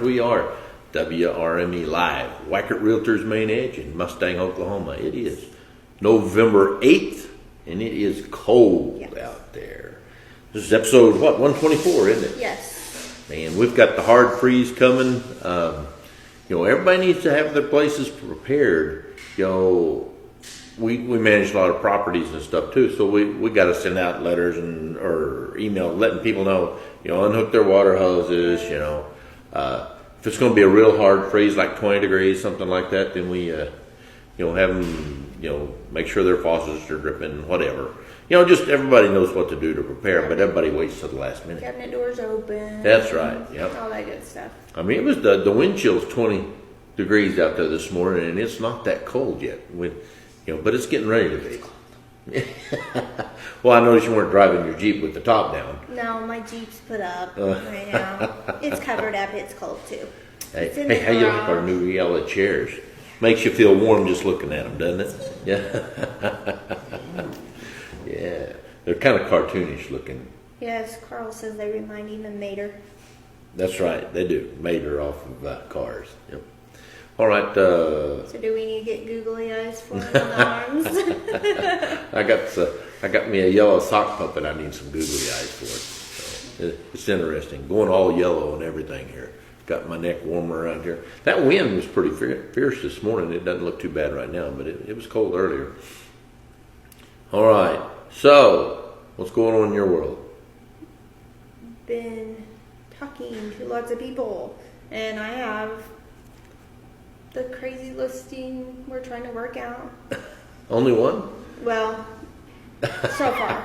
we are WRME Live, Wackert Realtors Main Edge in Mustang, Oklahoma. It is November 8th, and it is cold out there. This is episode, 124, isn't it? Yes. Man, we've got the hard freeze coming. Everybody needs to have their places prepared. We manage a lot of properties and stuff too, so we got to send out letters or email letting people know, unhook their water hoses. If it's going to be a real hard freeze, like 20 degrees, something like that, then we have them, make sure their faucets are dripping, whatever. Just everybody knows what to do to prepare, but everybody waits till the last minute. Cabinet doors open. That's right. Yep. All that good stuff. I mean, it was the wind chill's 20 degrees out there this morning, and it's not that cold yet. But it's getting ready to be. Well, I noticed you weren't driving your Jeep with the top down. No, my Jeep's put up right now. It's covered up. It's cold too. Hey, how you like our new yellow chairs? Makes you feel warm just looking at them, doesn't it? Yeah. Yeah. They're kind of cartoonish looking. Yes, Carl says they remind him of Mater. That's right. They do. Mater off of Cars. Yep. All right. So do we need to get googly eyes for him on the arms? I got me a yellow sock puppet. I need some googly eyes for it. So it's interesting. Going all yellow and everything here. Got my neck warmer around here. That wind was pretty fierce this morning. It doesn't look too bad right now, but it was cold earlier. All right. So what's going on in your world? Been talking to lots of people, and I have the crazy listing we're trying to work out. Only one? Well, so far.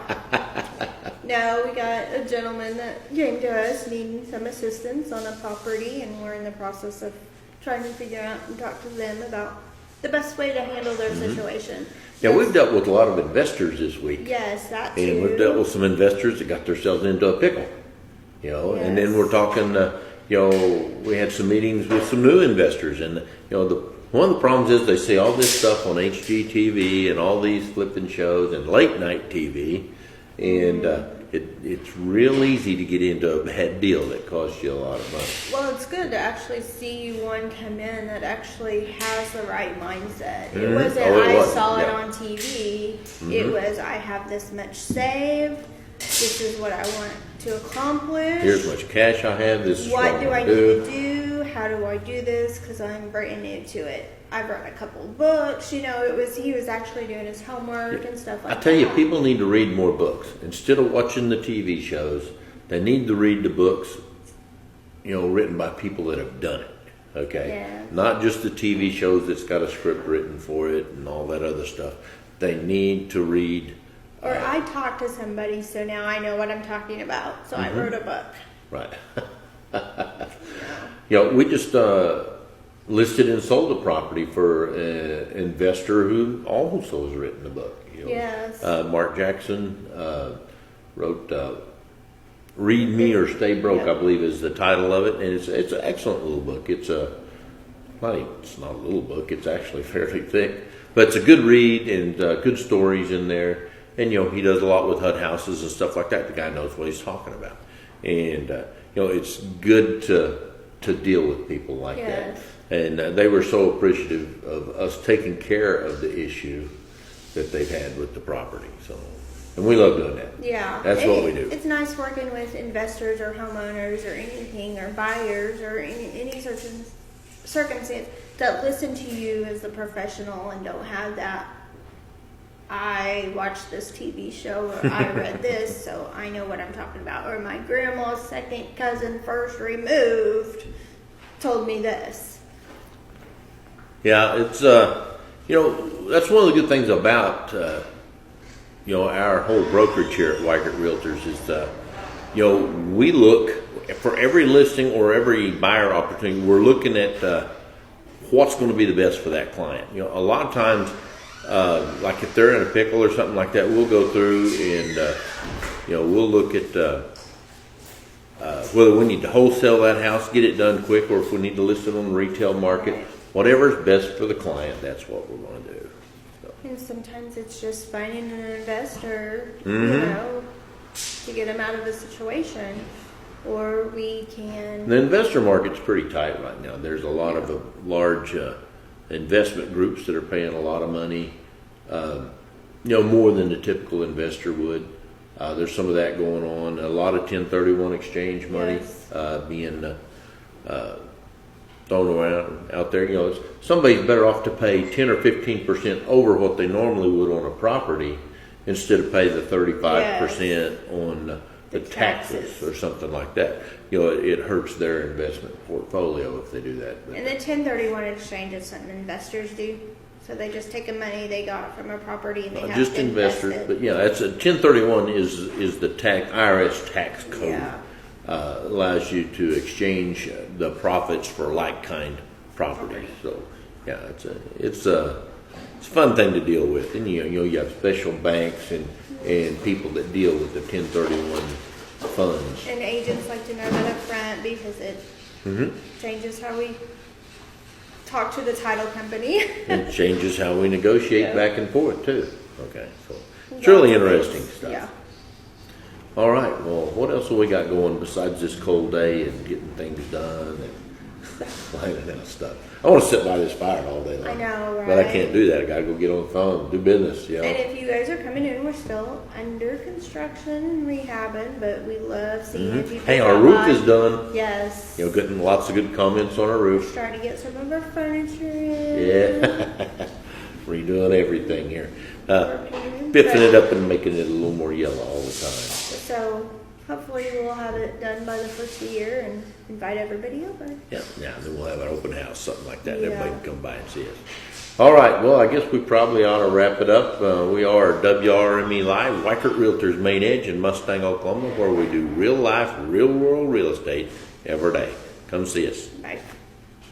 No, we got a gentleman that came to us needing some assistance on a property, and we're in the process of trying to figure out and talk to them about the best way to handle their situation. Yeah, we've dealt with a lot of investors this week. Yes, that too. And we've dealt with some investors that got themselves into a pickle. And then we're talking, we had some meetings with some new investors, and one of the problems is they see all this stuff on HGTV and all these flipping shows and late night TV, and it's real easy to get into a bad deal that costs you a lot of money. Well, it's good to actually see one come in that actually has the right mindset. It wasn't I saw it on TV. It was I have this much saved. This is what I want to accomplish. Here's much cash I have. This is what do I need to do? How do I do this? Because I'm brand new to it. I've read a couple of books. He was actually doing his homework and stuff like that. I tell you, people need to read more books. Instead of watching the TV shows, they need to read the books, written by people that have done it. Okay? Yeah. Not just the TV shows that's got a script written for it and all that other stuff. They need to read. Or I talked to somebody, so now I know what I'm talking about. So I wrote a book. Right. We just listed and sold a property for an investor who also has written a book. Yes. Mark Jackson wrote "Read Me or Stay Broke," I believe is the title of it, and it's an excellent little book. It's not a little book; it's actually fairly thick, but it's a good read and good stories in there. And he does a lot with HUD houses and stuff like that. The guy knows what he's talking about, and it's good to deal with people like that. And they were so appreciative of us taking care of the issue that they've had with the property. And we love doing that. Yeah, that's what we do. It's nice working with investors or homeowners or anything or buyers or any certain circumstance that listen to you as a professional and don't have that. I watched this TV show, or I read this, so I know what I'm talking about. Or my grandma's second cousin, first removed, told me this. Yeah, it's that's one of the good things about our whole brokerage here at Wackert Realtors is we look for every listing or every buyer opportunity. We're looking at what's going to be the best for that client. A lot of times. Like if they're in a pickle or something like that, we'll go through and we'll look at whether we need to wholesale that house, get it done quick, or if we need to list it on the retail market. Whatever's best for the client, that's what we're going to do. So. And sometimes it's just finding an investor, to get them out of a situation. or we can. The investor market's pretty tight right now. There's a lot of large investment groups that are paying a lot of money, more than the typical investor would. There's some of that going on. A lot of 1031 exchange money being thrown around out there. Somebody's better off to pay 10 or 15% over what they normally would on a property instead of pay the 35% on the taxes or something like that. It hurts their investment portfolio if they do that. But And the 1031 exchange is something investors do. So they just take the money they got from a property and they have just to invest investors, it. but that's a 1031 is the IRS tax code. Yeah. Allows you to exchange the profits for like kind property. So it's a fun thing to deal with, and you have special banks and people that deal with the 1031 funds. And agents like to know that up front because it changes how we talk to the title company. It changes how we negotiate back and forth too. Okay, so it's really interesting stuff. Yeah. All right, well, what else have we got going besides this cold day and getting things done and planning out stuff? I want to sit by this fire all day long. I know, right? But I can't do that. I got to go get on the phone and do business, And if you guys are coming in, we're still under construction and rehabbing, but we love seeing people. Hey, our come roof by. is done. Yes. Getting lots of good comments on our roof. Starting to get some of our furniture in. Yeah. Redoing everything here. Painting, Biffing it but- up and making it a little more yellow all the time. So hopefully we'll have it done by the first of the year and invite everybody over. Yeah, then we'll have an open house, something like that. Yeah. Everybody can come by and see us. All right, well, I guess we probably ought to wrap it up. We are WRME Live, Weichert Realtors Main Edge in Mustang, Oklahoma, where we do real life, real world real estate every day. Come see us. Bye.